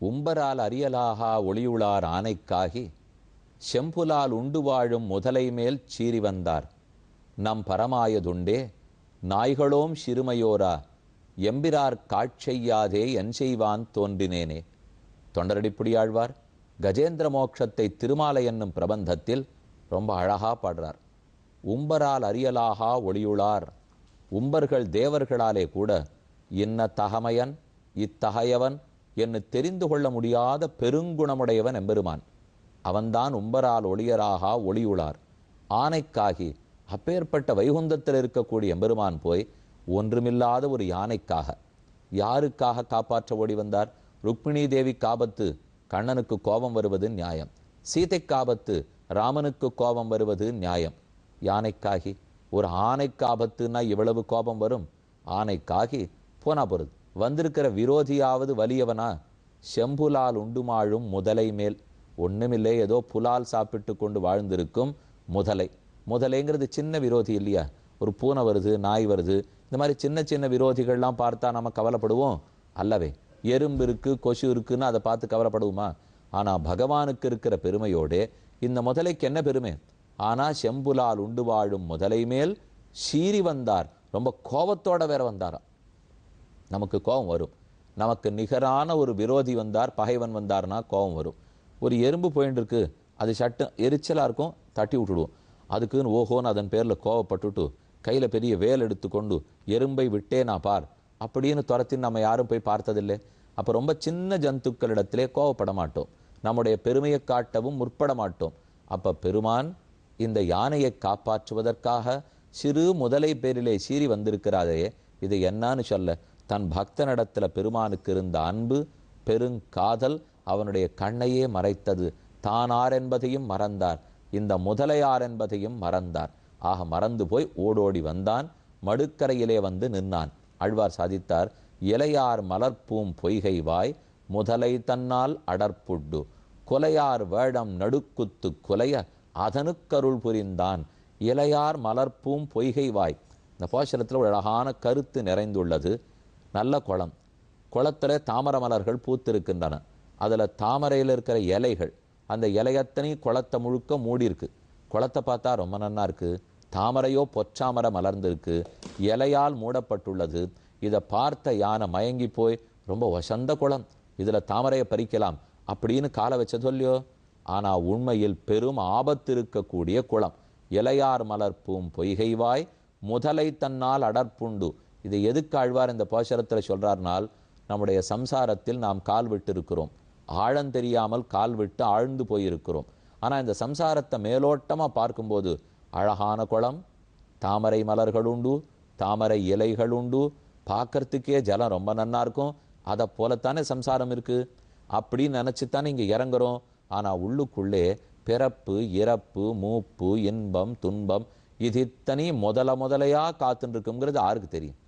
உம்பரால் அரியலாகா ஒளியுளார் ஆனைக்காகி செம்புலால் உண்டு வாழும் முதலை மேல் சீறி வந்தார். நம் பரமாயதுண்டே நாய்களோம் சிறுமையோரா எம்பிரார் காட்செய்யாதே என் செய்வான் தோன்றினேனே. தொண்டரடிப்புடியாழ்வார் கஜேந்திர மோட்சத்தை திருமாலை என்னும் பிரபந்தத்தில் ரொம்ப அழகா பாடுறார். உம்பரால் அரியலாகா ஒளியுளார். உம்பர்கள் தேவர்களாலே கூட இன்ன தகமையன் இத்தகையவன் என்று தெரிந்து கொள்ள முடியாத பெருங்குணமுடையவன் எம்பெருமான். அவன்தான் உம்பரால் ஒளியராகா ஒளியுளார். ஆனைக்காகி அப்பேற்பட்ட வைகுந்தத்தில் இருக்கக்கூடிய எம்பெருமான் போய் ஒன்றுமில்லாத ஒரு யானைக்காக யாருக்காக காப்பாற்ற ஓடி வந்தார்? ருக்மிணி தேவி காபத்து கண்ணனுக்கு கோபம் வருவது நியாயம், சீதை காபத்து ராமனுக்கு கோபம் வருவது நியாயம். யானைக்காகி ஒரு ஆனைக்கு ஆபத்துன்னா இவ்வளவு கோபம் வரும்? ஆனைக்காகி போனா பொருது வந்திருக்கிற விரோதியாவது வலியவனா? செம்புலால் உண்டுமாழும் முதலை மேல். ஒண்ணுமில்லை, ஏதோ புலால் சாப்பிட்டு கொண்டு வாழ்ந்திருக்கும் முதலை. முதலைங்கிறது சின்ன விரோதி இல்லையா? ஒரு பூனை வருது, நாய் வருது, இந்த மாதிரி சின்ன சின்ன விரோதிகள்லாம் பார்த்தா நம்ம கவலைப்படுவோம் அல்லவே. எறும்பு இருக்கு, கொசு இருக்குன்னு அதை பார்த்து கவலைப்படுவோமா? ஆனா பகவானுக்கு இருக்கிற பெருமையோட இந்த முதலைக்கு என்ன பெருமை? ஆனா செம்புலால் உண்டு வாழும் முதலை மேல் சீறி வந்தார். ரொம்ப கோபத்தோட வேற வந்தாராம். நமக்கு கோபம் வரும். நமக்கு நிகரான ஒரு விரோதி வந்தார், பகைவன் வந்தார்னா கோபம் வரும். ஒரு எறும்பு போயிட்டு இருக்கு, அது சட்டு எரிச்சலா இருக்கும், தட்டி விட்டுடுவோம். அதுக்குன்னு ஓஹோன்னு அதன் பேர்ல கோவப்பட்டுட்டு கையில பெரிய வேல் எடுத்துக்கொண்டு எறும்பை விட்டே நான் பார் அப்படின்னு துரத்தின்னு நம்ம யாரும் போய் பார்த்ததில்லை. அப்போ ரொம்ப சின்ன ஜந்துக்களிடத்திலே கோவப்பட மாட்டோம், நம்முடைய பெருமையை காட்டவும் முற்பட மாட்டோம். அப்ப பெருமான் இந்த யானையை காப்பாற்றுவதற்காக சிறு முதலை பேரிலே சீறி வந்திருக்கிறாரே, இது என்னன்னு சொல்ல? தன் பக்தனிடத்துல பெருமானுக்கு இருந்த அன்பு பெருங்காதல் அவனுடைய கண்ணையே மறைத்தது. தானார் என்பதையும் மறந்தார், இந்த முதலையார் என்பதையும் மறந்தார். ஆக மறந்து போய் ஓடோடி வந்தான், மடுக்கரையிலே வந்து நின்னான். ஆழ்வார் சாதித்தார், இலையார் மலர்ப்பூம் பொய்கை வாய் முதலை தன்னால் அடற்புட்டு கொலையார் வேடம் நடுக்குத்து கொலைய அதனுக்கருள் புரிந்தான். இலையார் மலர்ப்பூம் பொய்கை வாய். இந்த போஷரத்தில் ஒரு அழகான கருத்து நிறைந்துள்ளது. நல்ல குளம், குளத்துல தாமரை மலர்கள் பூத்திருக்கின்றன. அதுல தாமரையில் இருக்கிற இலைகள், அந்த இலையத்தனையும் குளத்தை முழுக்க மூடி இருக்கு. குளத்தை பார்த்தா ரொம்ப நன்னா இருக்கு. தாமரையோ பொற்றாமரை மலர்ந்திருக்கு, இலையால் மூடப்பட்டுள்ளது. இதை பார்த்த யானை மயங்கி போய் ரொம்ப வசந்த குளம், இதுல தாமரையை பறிக்கலாம் அப்படின்னு காலை வச்சது இல்லையோ. ஆனா உண்மையில் பெரும் ஆபத்து இருக்கக்கூடிய குளம். இலையார் மலர்ப்பூம் பொய்கைவாய் முதலை தன்னால் அடற்புண்டு. இதை எதுக்கு ஆழ்வார் இந்த போஷரத்தில் சொல்றார்னால், நம்முடைய சம்சாரத்தில் நாம் கால் விட்டு இருக்கிறோம், ஆழம் தெரியாமல் கால் விட்டு ஆழ்ந்து போயிருக்கிறோம். ஆனா இந்த சம்சாரத்தை மேலோட்டமா பார்க்கும்போது அழகான குளம், தாமரை மலர்கள் உண்டு, தாமரை இலைகள் உண்டு, பார்க்கறதுக்கே ஜலம் ரொம்ப நன்னா இருக்கும். அதை போலத்தானே சம்சாரம் இருக்கு. அப்படின்னு நினைச்சுத்தானே இங்க இறங்குறோம். ஆனா உள்ளுக்குள்ளே பிறப்பு இறப்பு மூப்பு இன்பம் துன்பம் இது இத்தனை முதலையா காத்துன்னு இருக்குங்கிறது யாருக்கு தெரியும்?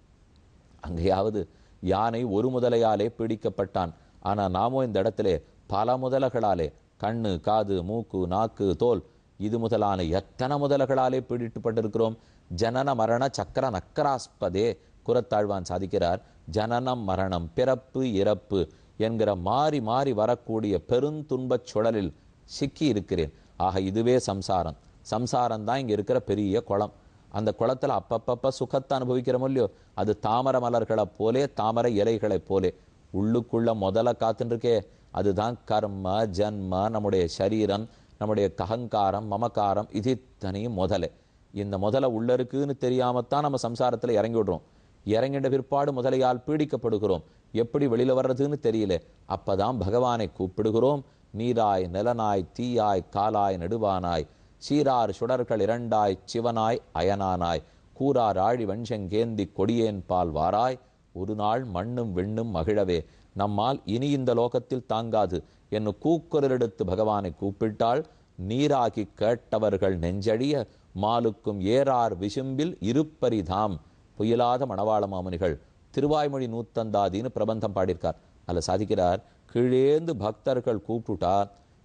அங்கேயாவது யானை ஒரு முதலையாலே பிடிக்கப்பட்டான். ஆனா நாமோ இந்த இடத்துல பல முதலைகளாலே, கண்ணு காது மூக்கு நாக்கு தோல் இது முதலான எத்தனை முதலைகளாலே பிடிக்கப்பட்டிருக்கிறோம். ஜனன மரண சக்கர நக்கராஸ்பதே குரத்தாழ்வான் சாதிக்கிறார். ஜனனம் மரணம் பிறப்பு இறப்பு என்கிற மாறி மாறி வரக்கூடிய பெருந்துன்பச் சுழலில் சிக்கி இருக்கிறேன். ஆக இதுவே சம்சாரம். சம்சாரம் தான் இங்க இருக்கிற பெரிய குளம். அந்த குளத்துல அப்பப்ப சுகத்தை அனுபவிக்கிறோமோ இல்லையோ, அது தாமரை மலர்களை போலே தாமரை இலைகளை போலே உள்ளுக்குள்ள முதல்ல காத்துருக்கே. அதுதான் கர்ம ஜன்ம, நம்முடைய சரீரம், நம்முடைய அகங்காரம் மமக்காரம் இது இத்தனையும் முதலே. இந்த முதலை உள்ள இருக்குன்னு தெரியாமத்தான் நம்ம சம்சாரத்துல இறங்கி விடுறோம். இறங்கின்ற பிற்பாடு முதலையால் பீடிக்கப்படுகிறோம். எப்படி வெளியில வர்றதுன்னு தெரியல. அப்பதான் பகவானை கூப்பிடுகிறோம். நீராய் நிலனாய் தீயாய் காலாய் நெடுவானாய் சீரார் சுடர்கள் இரண்டாய் சிவனாய் அயனானாய் கூறார் ஆழி வெஞ்சங்கேந்தி கொடியேன் பால் வாராய் ஒரு நாள் மண்ணும் வெண்ணும் மகிழவே நம்மால் இனி இந்த லோகத்தில் தாங்காது என்று கூக்குரலெடுத்து பகவானை கூப்பிட்டால் நீராகி கேட்டவர்கள் நெஞ்சழிய மாலுக்கும் ஏறார் விசும்பில் இருப்பரிதாம். புயலாத மணவாள மாமுனிகள் திருவாய்மொழி நூத்தந்தாதின்னு பிரபந்தம் பாடியிருக்கார். அதில் சாதிக்கிறார், கீழேந்து பக்தர்கள் கூப்பிட்டுட்டா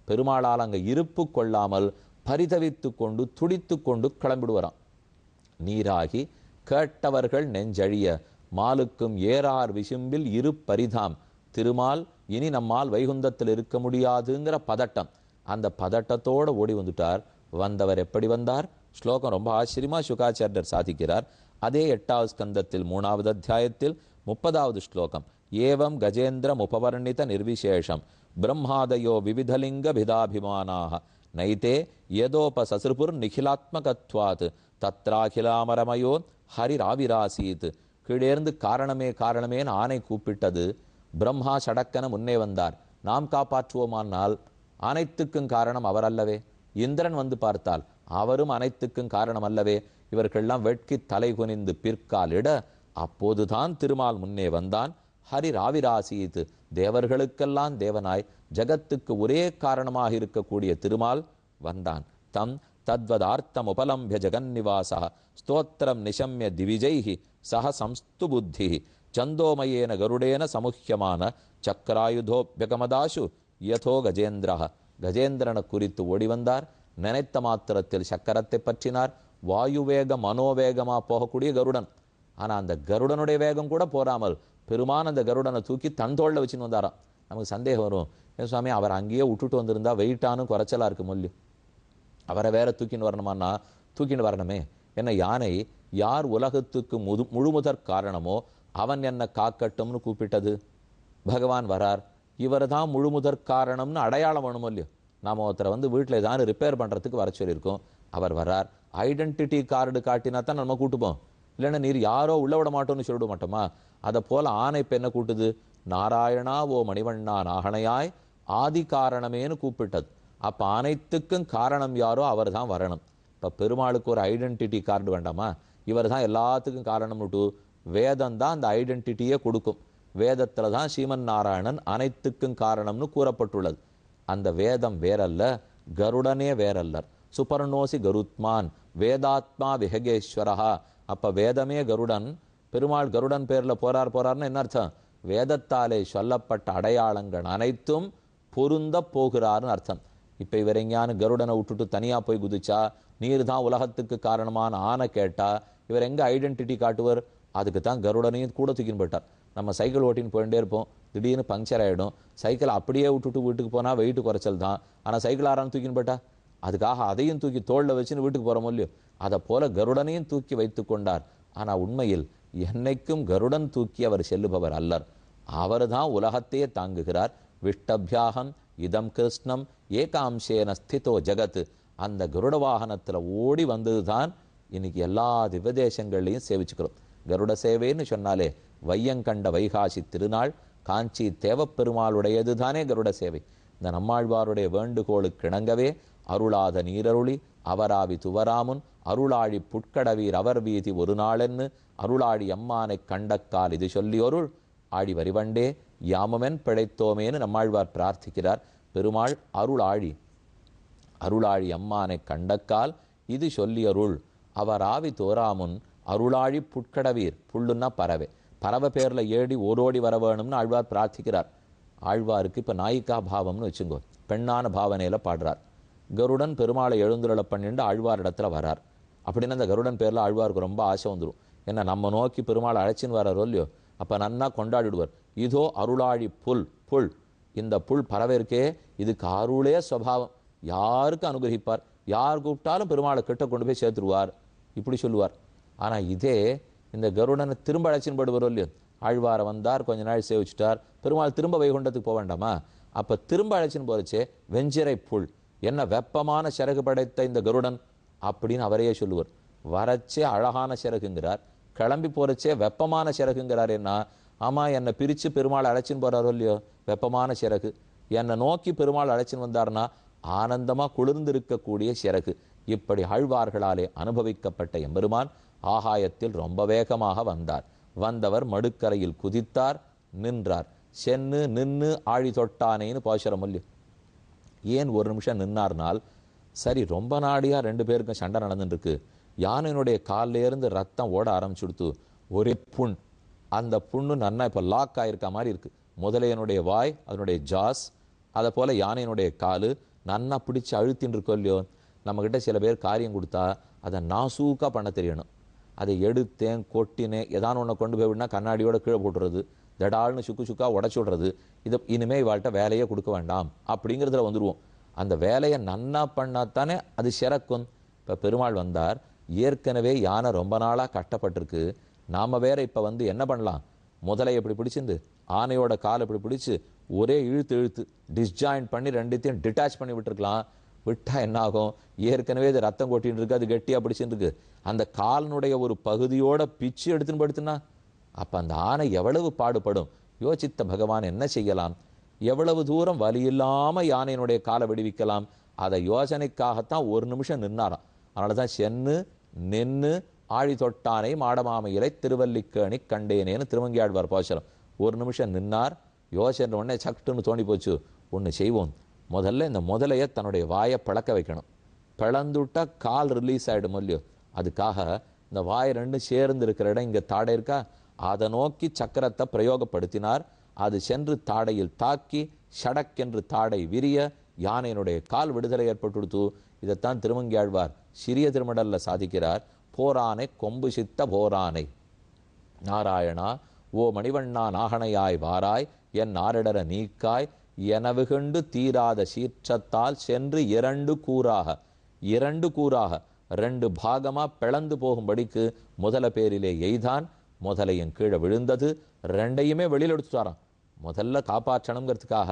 பெருமாளால் அங்கே இருப்பு கொள்ளாமல் பரிதவித்து கொண்டு துடித்து கொண்டு கிளம்பிடுவாராம். நீராகி கேட்டவர்கள் நெஞ்சழிய மாலுக்கும் ஏறார் விசும்பில் இருப்பரிதாம். திருமால் இனி நம்மால் வைகுந்தத்தில் இருக்க முடியாதுங்கிற பதட்டம். அந்த பதட்டத்தோடு ஓடி வந்துட்டார். வந்தவர் எப்படி வந்தார்? ஸ்லோகம் ரொம்ப ஆச்சரியமா சுகாச்சாரியர் சாதிக்கிறார். அதே 8வது ஸ்கந்தத்தில் 3வது அத்தியாயத்தில் 30வது ஸ்லோகம். ஏவம் கஜேந்திரம் உபவர்ணித நிர்விசேஷம் பிரம்மாதயோ விவிதலிங்க பிதாபிமானாக நைதே யதோபசசிருபுர் நிகிலாத்மகத்வாத் தத்ராகிலாமரமயோ ஹரிராவிராசீத். கீழேர்ந்து காரணமே காரணமேன்னு ஆணை கூப்பிட்டது. பிரம்மா சடக்கன முன்னே வந்தார். நாம் காப்பாற்றுவோமானால் அனைத்துக்கும் காரணம் அவர் அல்லவே. இந்திரன் வந்து பார்த்தால் அவரும் அனைத்துக்கும் காரணம் அல்லவே. இவர்களெல்லாம் வெட்கி தலை குனிந்து பிற்காலிட அப்போதுதான் திருமால் முன்னே வந்தான். ஹரிராவிராசீத், தேவர்களுக்கெல்லாம் தேவனாய் ஜகத்துக்கு ஒரே காரணமாக இருக்கக்கூடிய திருமால் வந்தான். தம் தத்வதார்த்தம் உபலம்பிய ஜெகன்னிவாச ஸ்தோத்திரம் நிஷம்ய திவிஜைஹி சஹ சம்ஸ்து புத்தி சந்தோமயேன கருடேன சமுஹ்யமான சக்கராயுதோபியகமதாசு யதோ கஜேந்திர. கஜேந்திரனை குறித்து ஓடி வந்தார். நினைத்த மாத்திரத்தில் சக்கரத்தை பற்றினார். வாயுவேக மனோவேகமா போகக்கூடிய கருடன். ஆனா அந்த கருடனுடைய வேகம் கூட போராமல் பெருமான் அந்த கருடனை தூக்கி தன் தோளில் வச்சுன்னு வந்தாராம். நமக்கு சந்தேகம் வரும், ஏன் சுவாமி அவர் அங்கேயே விட்டுட்டு வந்திருந்தா வெயிட்டானு குறைச்சலா இருக்கு மொழி, அவரை வேற தூக்கின்னு வரணுமான்னா தூக்கின்னு வரணுமே. என்ன யானை யார் உலகத்துக்கு முழுமுதற் காரணமோ அவன் என்ன காக்கட்டும்னு கூப்பிட்டது. பகவான் வரார், இவர் தான் முழுமுதற் காரணம்னு அடையாளம் வேணுமோ இல்லையோ. நாம ஒருத்தரை வந்து வீட்டில் ஏதாவது ரிப்பேர் பண்ணுறதுக்கு வர சொல்லியிருக்கோம். அவர் வரார், ஐடென்டிட்டி கார்டு காட்டினா தான் நம்ம கூட்டுப்போம். இல்லைன்னா நீர் யாரோ உள்ள விட மாட்டோம்னு சொல்லிவிட மாட்டோமா? அதை போல ஆணை இப்போ என்ன கூட்டுது? நாராயணா ஓ மணிவண்ணா நாகனையாய் ஆதி காரணமேனு கூப்பிட்டது. அப்போ அனைத்துக்கும் காரணம் யாரோ அவர் தான் வரணும். இப்போ பெருமாளுக்கு ஒரு ஐடென்டிட்டி கார்டு வேண்டாமா? இவர் தான் எல்லாத்துக்கும் காரணம்னுட்டு வேதம் தான் அந்த ஐடென்டிட்டியே கொடுக்கும். வேதத்தில் தான் ஸ்ரீமன் நாராயணன் அனைத்துக்கும் காரணம்னு கூறப்பட்டுள்ளது. அந்த வேதம் வேறல்ல, கருடனே வேறல்லர். சுபர்ணோசி கருத்மான் வேதாத்மா விஹகேஸ்வரஹா. அப்போ வேதமே கருடன், பெருமாள் கருடன் பேரில் போறார்னு என்ன அர்த்தம்? வேதத்தாலே சொல்லப்பட்ட அடையாளங்கள் அனைத்தும் பொருந்த போகிறார்னு அர்த்தம். இப்போ இவர் எங்கேயானு கருடனை விட்டுட்டு தனியாக போய் குதிச்சா, நீர் தான் உலகத்துக்கு காரணமான ஆனை கேட்டா இவர் எங்கே ஐடென்டிட்டி காட்டுவர்? அதுக்கு தான் கருடனையும் கூட தூக்கின்னு போயிட்டார். நம்ம சைக்கிள் ஓட்டின்னு போயிட்டே இருப்போம், திடீர்னு பங்க்சர் ஆகிடும். சைக்கிள் அப்படியே விட்டுட்டு வீட்டுக்கு போனால் வெயிட்டு குறைச்சல் தான். ஆனால் சைக்கிள் ஆறான்னு தூக்கின்னு போயிட்டா அதுக்காக அதையும் தூக்கி தோளில் வச்சுன்னு வீட்டுக்கு போகிற இல்லையோ. அதை போல கருடனையும் தூக்கி வைத்து கொண்டார். ஆனால் உண்மையில் என்னைக்கும் கருடன் தூக்கி அவர் செல்லுபவர் அல்லர். அவர் தான் உலகத்தையே தாங்குகிறார். விஷ்டபியாகம் இதம் கிருஷ்ணம் ஏகாம்சேன ஸ்திதோ ஜகத். அந்த கருட வாகனத்தில் ஓடி வந்தது தான் இன்னைக்கு எல்லா திவ்யதேசங்கள்லையும் சேவிச்சுக்கிறோம். கருட சேவைன்னு சொன்னாலே வையங்கண்ட வைகாசி திருநாள் காஞ்சி தேவப்பெருமாளுடையது தானே கருட சேவை. இந்த நம்மாழ்வாருடைய வேண்டுகோளுக்கு இணங்கவே அருளாத நீரருளி அவராவி துவராமுன் அருளாழி புட்கடவீர் அவர் வீதி ஒரு நாளென்னு அருளாழி அம்மானை கண்டக்கால் இது சொல்லி ஒருள் ஆழி வரிவண்டே யாமமென் பிழைத்தோமேன்னு நம்மாழ்வார் பிரார்த்திக்கிறார். பெருமாள் அருளாழி அம்மானை கண்டக்கால் இது சொல்லியருள் அவர் ஆவி தோராமுன் அருளாழி புட்கடவீர். புல்லுன்னா பறவை, பறவை பேரில் ஏடி ஓடோடி வர வேணும்னு ஆழ்வார் பிரார்த்திக்கிறார். ஆழ்வாருக்கு இப்போ நாயிகா பாவம்னு வச்சுங்கோ, பெண்ணான பாவனையில் பாடுறார். கருடன் பெருமாளை எழுந்துருளை பண்ணிட்டு ஆழ்வார் இடத்துல வரார். அப்படின்னு அந்த கருடன் பேரில் ஆழ்வாருக்கு ரொம்ப ஆசை வந்துடும். ஏன்னா நம்ம நோக்கி பெருமாளை அழைச்சின்னு வராரோ இல்லையோ, அப்போ நன்னா கொண்டாடிடுவார். இதோ அருளாழி புல், இந்த புல் பறவை இருக்கே, இதுக்கு அருளே சுவாவம், யாருக்கு அனுகிரகிப்பார், யார் கூப்பிட்டாலும் பெருமாளை கிட்ட கொண்டு போய் சேர்த்துருவார், இப்படி சொல்லுவார். ஆனால் இதே இந்த கருடனை திரும்ப அழைச்சின்னு படுவாரோ இல்லையோ, ஆழ்வாரை வந்தார், கொஞ்ச நாள் சேவிச்சுட்டார், பெருமாள் திரும்ப வைகுண்டத்துக்கு போக வேண்டாமா? அப்போ திரும்ப அழைச்சின்னு போறச்சே வெஞ்சிரை புல், என்ன வெப்பமான சிறகு படைத்த இந்த கருடன் அப்படின்னு அவரையே சொல்லுவார். வரச்சே அழகான சிறகுங்கிறார், கிளம்பி போறச்சே வெப்பமான சிறகுங்கிறார். என்ன ஆமா, என்னை பிரித்து பெருமாள் அழைச்சின்னு போறாரோ இல்லையோ, வெப்பமான சிறகு. என்னை நோக்கி பெருமாள் அழைச்சின்னு வந்தார்னா ஆனந்தமாக குளிர்ந்து இருக்கக்கூடிய சிறகு. இப்படி ஆழ்வார்களாலே அனுபவிக்கப்பட்ட எம்பெருமான் ஆகாயத்தில் ரொம்ப வேகமாக வந்தார். வந்தவர் மடுக்கரையில் குதித்தார், நின்றார். சென்னு நின்று ஆழி தொட்டானேன்னு பாசுரம் இல்லையோ. ஏன் ஒரு நிமிஷம் நின்னார்னால், சரி ரொம்ப நாடியாக 2 பேருக்கும் சண்டை நடந்துருக்கு. யானையினுடைய காலிலேருந்து ரத்தம் ஓட ஆரம்பிச்சுடுத்து, ஒரே புண். அந்த புண்ணு நன்னா இப்போ லாக் ஆகிருக்க மாதிரி இருக்குது. முதலையனுடைய வாய், அதனுடைய ஜாஸ், அதை போல் யானையினுடைய காலு நன்னா பிடிச்சி அழுத்தின்னு இருக்கோ இல்லையோ. நம்மக்கிட்ட சில பேர் காரியம் கொடுத்தா அதை நாசூக்காக பண்ண தெரியணும். அதை எடுத்தேன் கொட்டினேன் ஏதானு ஒன்று கொண்டு போய் விடனா கண்ணாடியோட கீழே போட்டுறது, தடால்னு சுக்கு சுக்கா உடச்சி விடுறது, இதை இனிமே இவாள்கிட்ட வேலையே கொடுக்க வேண்டாம் அப்படிங்கிறதுல வந்துடுவோம். அந்த வேலையை நன்னா பண்ணாத்தானே அது சிறக்கும். இப்போ பெருமாள் வந்தார், ஏற்கனவே யானை ரொம்ப நாளாக கஷ்டப்பட்டிருக்கு, நாம் வேற இப்போ வந்து என்ன பண்ணலாம், முதலை எப்படி பிடிச்சிருந்து ஆனையோட கால் எப்படி பிடிச்சி ஒரே இழுத்து இழுத்து டிஸ்ஜாயின்ட் பண்ணி ரெண்டுத்தையும் டிட்டாச் பண்ணி விட்டுருக்கலாம். விட்டால் என்ன ஆகும், ஏற்கனவே இது ரத்தம் கொட்டின்னு இருக்கு, அது கெட்டியாக பிடிச்சின்னு இருக்கு, அந்த காலினுடைய ஒரு பகுதியோட பிச்சு எடுத்துன்னு படுத்துனா அப்போ அந்த ஆனை எவ்வளவு பாடுபடும். யோசித்த பகவான் என்ன செய்யலாம், எவ்வளவு தூரம் வலி இல்லாமல் யானையினுடைய காலை விடுவிக்கலாம். அதை யோசனைக்காகத்தான் ஒரு நிமிஷம் நின்னாராம். அதனால தான் சென்னு நின்று ஆழி தொட்டானை மாடமாமையிலை திருவல்லிக்கேணி கண்டேனேன்னு திருமங்கியாழ்வார் பாசுரம். ஒரு நிமிஷம் நின்னார், யோசனை உடனே சட்டுன்னு தோண்டி போச்சு, ஒன்று செய்வோம், முதல்ல இந்த முதலையை தன்னுடைய வாயை பிளக்க வைக்கணும், பிளந்துட்டா கால் ரிலீஸ் ஆகிடும் இல்லையோ, அதுக்காக இந்த வாய் ரெண்டும் சேர்ந்து இருக்கிற இடம் இங்கே தாடை இருக்கா, அதை நோக்கி சக்கரத்தை பிரயோகப்படுத்தினார். அது சென்று தாடையில் தாக்கி ஷடக்கென்று தாடை விரிய யானையினுடைய கால் விடுதலை ஏற்பட்டுடுத்து. இதைத்தான் திருமங்கியாழ்வார் சிறிய திருமடல்ல சாதிக்கிறார். போரானை கொம்பு சித்த போரானை நாராயணா ஓ மணிவண்ணா நாகனையாய் வாராய் என் நாரிடர நீக்காய் எனவுகண்டு தீராத சீற்றத்தால் சென்று இரண்டு கூறாக ரெண்டு பாகமா பிளந்து போகும்படிக்கு முதல பேரிலே எய்தான். முதலையும் கீழே விழுந்தது, ரெண்டையுமே வெளியில் எடுத்துட்டாராம். முதல்ல காப்பாற்றணுங்கிறதுக்காக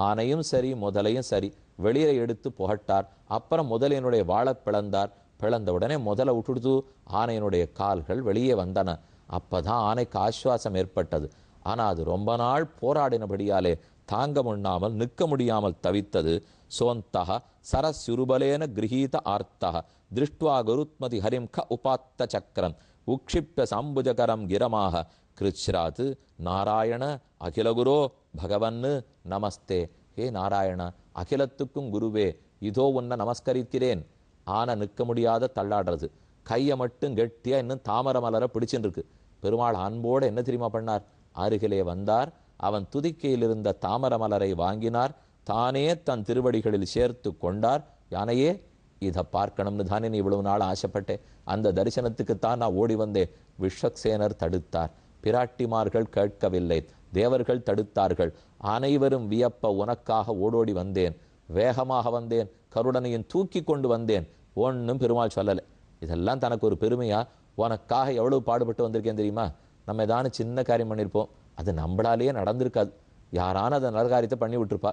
ஆனையும் சரி முதலையும் சரி வெளியில எடுத்து புகட்டார். அப்புறம் முதலையினுடைய வாழை பிளந்தார். பிளந்த உடனே முதலை விட்டுடுத்து ஆனையினுடைய கால்கள் வெளியே வந்தன. அப்பதான் ஆனைக்கு ஆசுவாசம் ஏற்பட்டது. ஆனா அது ரொம்ப நாள் போராடினபடியாலே தாங்க முன்னாமல் நிற்க முடியாமல் தவித்தது. சோந்தக சரஸ்யுருபலேன கிரகீத ஆர்த்தக திருஷ்டுவா குருத்மதி ஹரிம் க உபாத்த சக்கரம் உக்ஷிப்ய சாம்புஜகரம் கிரமாக கிருச்ராத் நாராயண அகிலகுரோ பகவன்னு நமஸ்தே. ஹே நாராயண, அகிலத்துக்கும் குருவே, இதோ உன்னை நமஸ்கரிக்கிறேன். ஆனை நிற்க முடியாத தள்ளாடுறது, கையை மட்டும் கெட்டியா இன்னும் தாமரை மலரை பிடிச்சுட்டு இருக்கு. பெருமாள் அன்போடு என்ன தெரியுமா பண்ணார், அருகிலே வந்தார், அவன் துதிக்கையில் இருந்த தாமரை மலரை வாங்கினார், தானே தன் திருவடிகளில் சேர்த்து கொண்டார். யானையே, இதை பார்க்கணும்னு தானே நீ இவ்வளவு நாள் ஆசைப்பட்டேன், அந்த தரிசனத்துக்குத்தான் நான் ஓடி வந்தேன். விஸ்வக்சேனர் தடுத்தார், பிராட்டிமார்கள் கேட்கவில்லை, தேவர்கள் தடுத்தார்கள். அனைவரும் வியப்ப உனக்காக ஓடோடி வந்தேன், வேகமாக வந்தேன், கருடனையும் தூக்கி கொண்டு வந்தேன். ஒன்றும் பெருமாள் சொல்லலை. இதெல்லாம் தனக்கு ஒரு பெருமையா, உனக்காக எவ்வளவு பாடுபட்டு வந்திருக்கேன் தெரியுமா. நம்ம ஏதான சின்ன காரியம் பண்ணியிருப்போம், அது நம்மளாலேயே நடந்திருக்காது, யாரான அதை நல்ல காரியத்தை பண்ணி விட்டுருப்பா.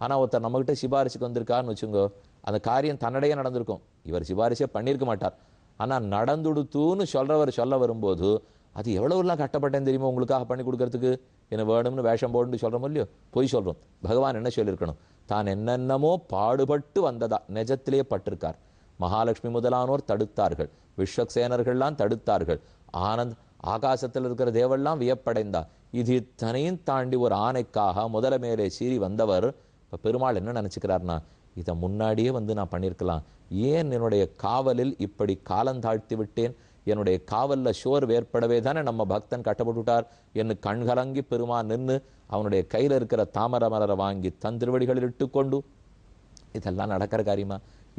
ஆனால் ஒருத்தர் நம்மகிட்ட சிபாரிசுக்கு வந்திருக்காருன்னு வச்சுங்கோ, அந்த காரியம் தன்னடையே நடந்திருக்கும், இவர் சிபாரிசே பண்ணியிருக்க மாட்டார். ஆனால் நடந்துடுத்துன்னு சொல்ல வரும்போது அது எவ்வளவுலாம் கட்டப்பட்டேன் தெரியுமா உங்களுக்காக பண்ணி கொடுக்கறதுக்கு, என்ன வேணும்னு வேஷம் போடுன்னு சொல்கிறோம் இல்லையோ, பொய் சொல்கிறோம். பகவான் என்ன சொல்லியிருக்கணும், தான் என்னென்னமோ பாடுபட்டு வந்ததா நிஜத்திலே பட்டிருக்கார். மகாலட்சுமி முதலானோர் தடுத்தார்கள், விஸ்வக்சேனர்கள்லாம் தடுத்தார்கள், ஆகாசத்தில் இருக்கிற தேவெல்லாம் வியப்படைந்தா. இது இத்தனையும் தாண்டி ஒரு ஆணைக்காக முதல மேலே சீறி வந்தவர். இப்போ பெருமாள் என்ன நினச்சிக்கிறார்னா, இதை முன்னாடியே வந்து நான் பண்ணியிருக்கலாம், ஏன் என்னுடைய காவலில் இப்படி காலந்தாழ்த்தி விட்டேன், என்னுடைய காவலில் ஷோர் ஏற்படவே தானே நம்ம பக்தன் கட்டப்பட்டுட்டார். என்று கண்கலங்கி பெருமான் நின்று அவனுடைய கையில் இருக்கிற தாமரை மலரை வாங்கி தன் திருவடிகளில் இட்டுக்கொண்டு, இதெல்லாம் நடக்கிற காரியமா,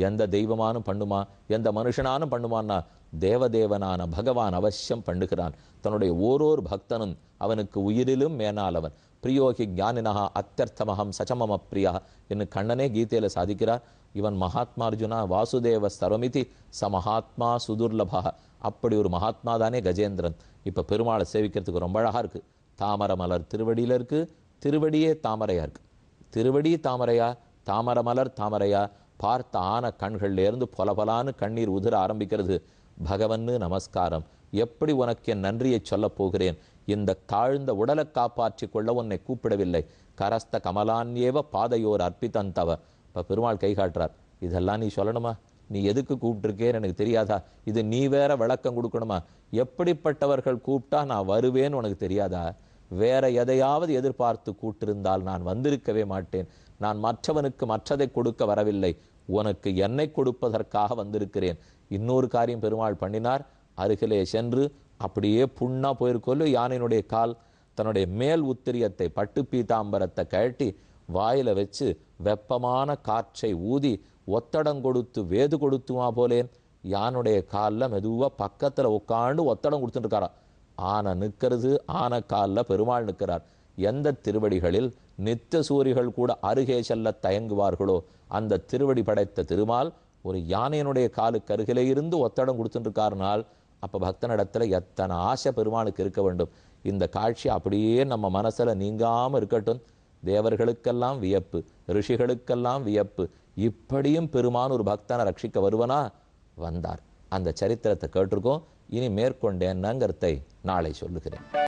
எந்த தெய்வமானும் பண்ணுமா, எந்த மனுஷனானும் பண்ணுமான்னா தேவதேவனான பகவான் அவசியம் பண்ணுகிறான். தன்னுடைய ஓரோரு பக்தனும் அவனுக்கு உயிரிலும் மேனாலவன். பிரியோகி ஞானினஹா அத்தியர்த்தமகம் சச்சமம பிரியா என்று கண்ணனே கீதையில சாதிக்கிறார். இவன் மகாத்மா அர்ஜுனா வாசுதேவ சர்வமிதி ச மகாத்மா சுதுர்லபா. அப்படி ஒரு மகாத்மா தானே கஜேந்திரன். இப்போ பெருமாளை சேவிக்கிறதுக்கு ரொம்ப அழகா இருக்கு. தாமரை மலர் திருவடியில் இருக்கு, திருவடியே தாமரையா இருக்கு. திருவடி தாமரையா, தாமரை மலர் தாமரையா, பார்த்த ஆன கண்கள்லேருந்து பொலபலான்னு கண்ணீர் உதிர ஆரம்பிக்கிறது. பகவன்னு நமஸ்காரம், எப்படி உனக்கு என் நன்றியை சொல்ல போகிறேன், இந்த தாழ்ந்த உடலை காப்பாற்றி கொள்ள உன்னை கூப்பிடவில்லை, கரஸ்த கமலான்யேவ பாதையோர் அர்ப்பித்தந்தவ. இப்போ பெருமாள் கை காட்டுறார், இதெல்லாம் நீ சொல்லணுமா, நீ எதுக்கு கூப்பிட்டுருக்கேன்னு எனக்கு தெரியாதா, இது நீ வேற விளக்கம் கொடுக்கணுமா, எப்படிப்பட்டவர்கள் கூப்பிட்டா நான் வருவேன்னு உனக்கு தெரியாதா, வேற எதையாவது எதிர்பார்த்து கூட்டிருந்தால் நான் வந்திருக்கவே மாட்டேன். நான் மற்றவனுக்கு மற்றதை கொடுக்க வரவில்லை, உனக்கு என்னை கொடுப்பதற்காக வந்திருக்கிறேன். இன்னொரு காரியம் பெருமாள் பண்ணினார். அருகிலே சென்று அப்படியே புண்ணா போயிருக்கோல்லோ யானையினுடைய கால், தன்னுடைய மேல் உத்திரியத்தை பட்டு பீதாம்பரத்தை கழட்டி வாயில வச்சு வெப்பமான காற்றை ஊதி ஒத்தடம் கொடுத்து வேது கொடுத்துமா போலேன் யானுடைய காலில் மெதுவாக பக்கத்தில் உட்காண்டு ஒத்தடம் கொடுத்துட்டு இருக்காராம். ஆனை நிற்கிறது, ஆனை காலில் பெருமாள் நிற்கிறார். எந்த திருவடிகளில் நித்திய சூரிகள் கூட அருகே செல்ல தயங்குவார்களோ அந்த திருவடி படைத்த திருமால் ஒரு யானையினுடைய காலுக்கு அருகிலே இருந்து ஒத்தடம் கொடுத்துட்டு இருக்காருனால் அப்போ பக்தனிடத்துல எத்தனை ஆசை பெருமானுக்கு இருக்க வேண்டும். இந்த காட்சி அப்படியே நம்ம மனசுல நீங்காம இருக்கட்டும். தேவர்களுக்கெல்லாம் வியப்பு, ரிஷிகளுக்கெல்லாம் வியப்பு. இப்படியும் பெருமான் ஒரு பக்தனை ரட்சிக்க வருவனா? வந்தார். அந்த சரித்திரத்தை கேட்டிருக்கோம். இனி மேற்கொண்டேன்னங்கிறதை நாளை சொல்லுகிறேன்.